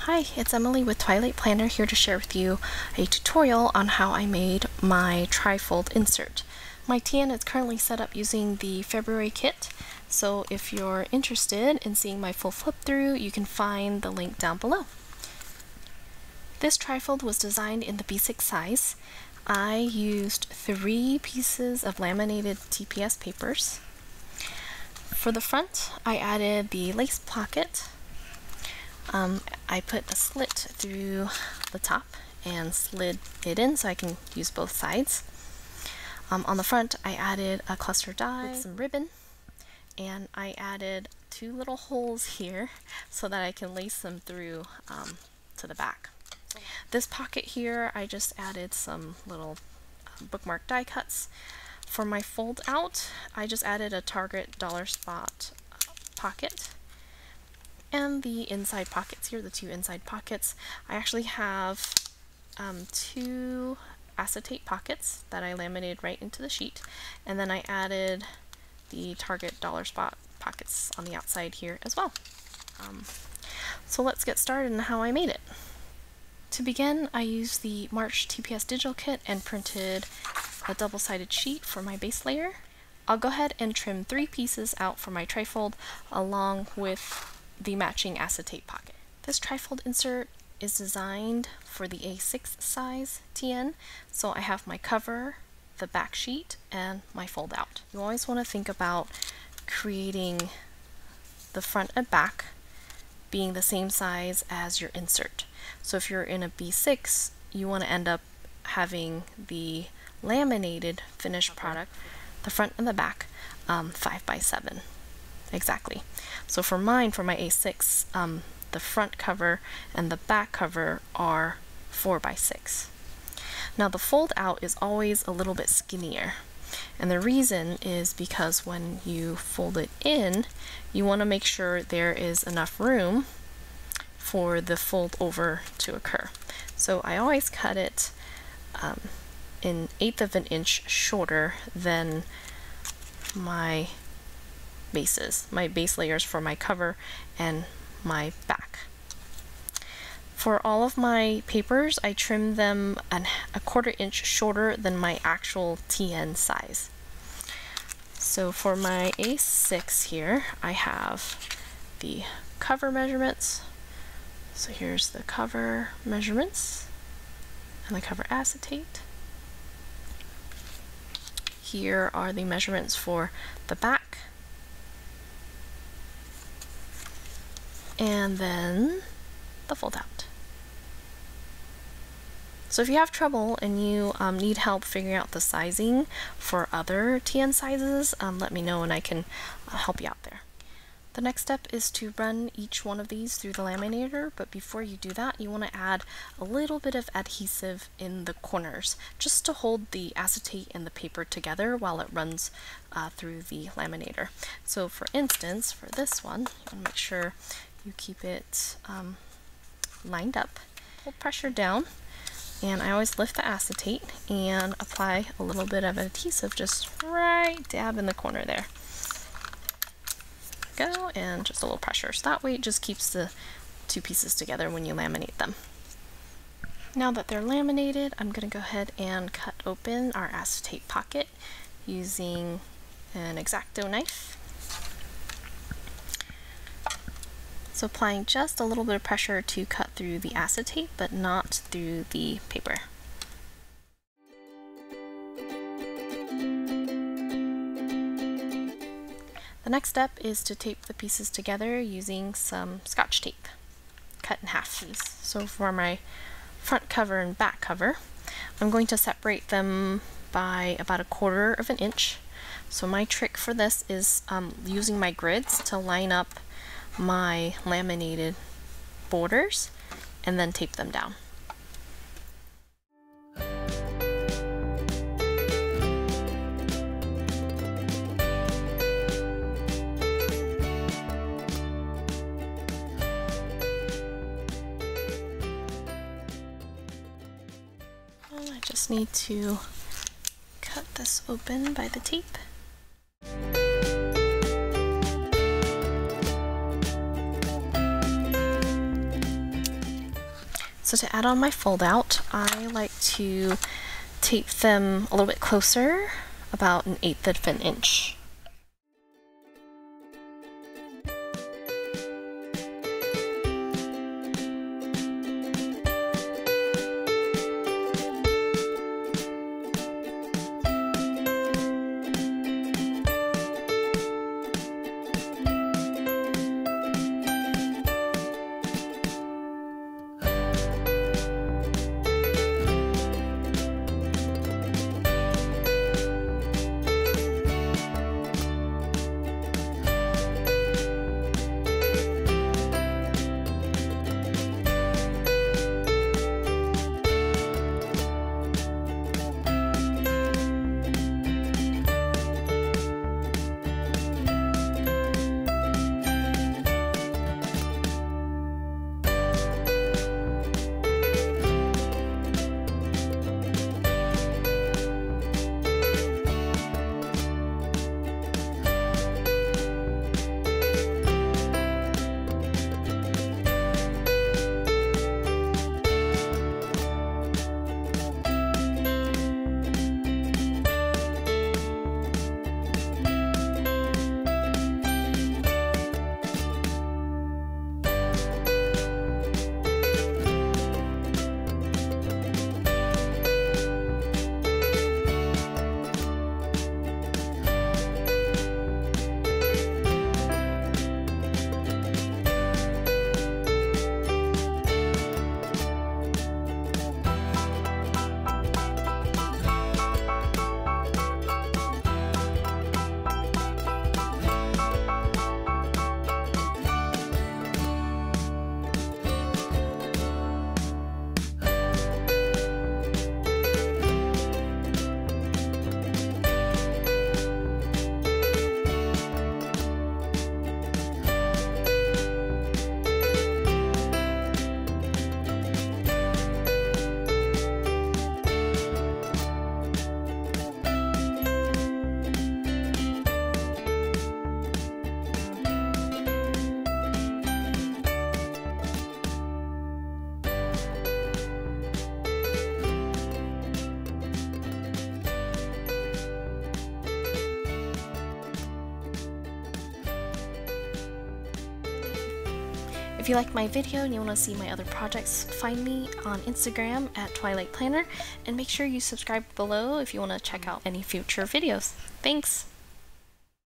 Hi, it's Emily with Twilight Planner here to share with you a tutorial on how I made my Trifold insert. My TN is currently set up using the February kit, so if you're interested in seeing my full flip through, you can find the link down below. This Trifold was designed in the B6 size. I used 3 pieces of laminated TPS papers. For the front, I added the lace pocket. I put a slit through the top and slid it in so I can use both sides. On the front, I added a cluster die with some ribbon, and I added 2 little holes here so that I can lace them through to the back. This pocket here, I just added some little bookmark die cuts. For my fold out, I just added a Target dollar spot pocket. And the inside pockets here, the 2 inside pockets, I actually have 2 acetate pockets that I laminated right into the sheet, and then I added the Target dollar spot pockets on the outside here as well. So let's get started on how I made it. To begin, I used the March TPS Digital Kit and printed a double-sided sheet for my base layer. I'll go ahead and trim 3 pieces out for my trifold along with the matching acetate pocket. This trifold insert is designed for the A6 size TN, so I have my cover, the back sheet, and my fold out. You always want to think about creating the front and back being the same size as your insert. So if you're in a B6, you want to end up having the laminated finished product, the front and the back, 5x7. Exactly. So for mine, for my A6, the front cover and the back cover are 4x6. Now the fold out is always a little bit skinnier, and the reason is because when you fold it in, you want to make sure there is enough room for the fold over to occur. So I always cut it an 1/8 of an inch shorter than my bases, my base layers for my cover and my back. For all of my papers, I trimmed them a 1/4 inch shorter than my actual TN size. So for my A6 here, I have the cover measurements. So here's the cover measurements and the cover acetate. Here are the measurements for the back. And then the fold out. So if you have trouble and you need help figuring out the sizing for other TN sizes, let me know and I can help you out there. The next step is to run each one of these through the laminator, but before you do that, you want to add a little bit of adhesive in the corners just to hold the acetate and the paper together while it runs through the laminator. So for instance, for this one, you want to make sure you keep it lined up. Hold pressure down, and I always lift the acetate and apply a little bit of adhesive just right dab in the corner there. Go, and just a little pressure, so that way it just keeps the 2 pieces together when you laminate them. Now that they're laminated, I'm going to go ahead and cut open our acetate pocket using an X-Acto knife. So applying just a little bit of pressure to cut through the acetate, but not through the paper. The next step is to tape the pieces together using some Scotch tape, cut in half. So for my front cover and back cover, I'm going to separate them by about 1/4 of an inch. So my trick for this is using my grids to line up my laminated borders and then tape them down. And I just need to cut this open by the tape. So to add on my fold out, I like to tape them a little bit closer, about 1/8 of an inch. If you like my video and you want to see my other projects, find me on Instagram at Twilight Planner, and make sure you subscribe below if you want to check out any future videos. Thanks!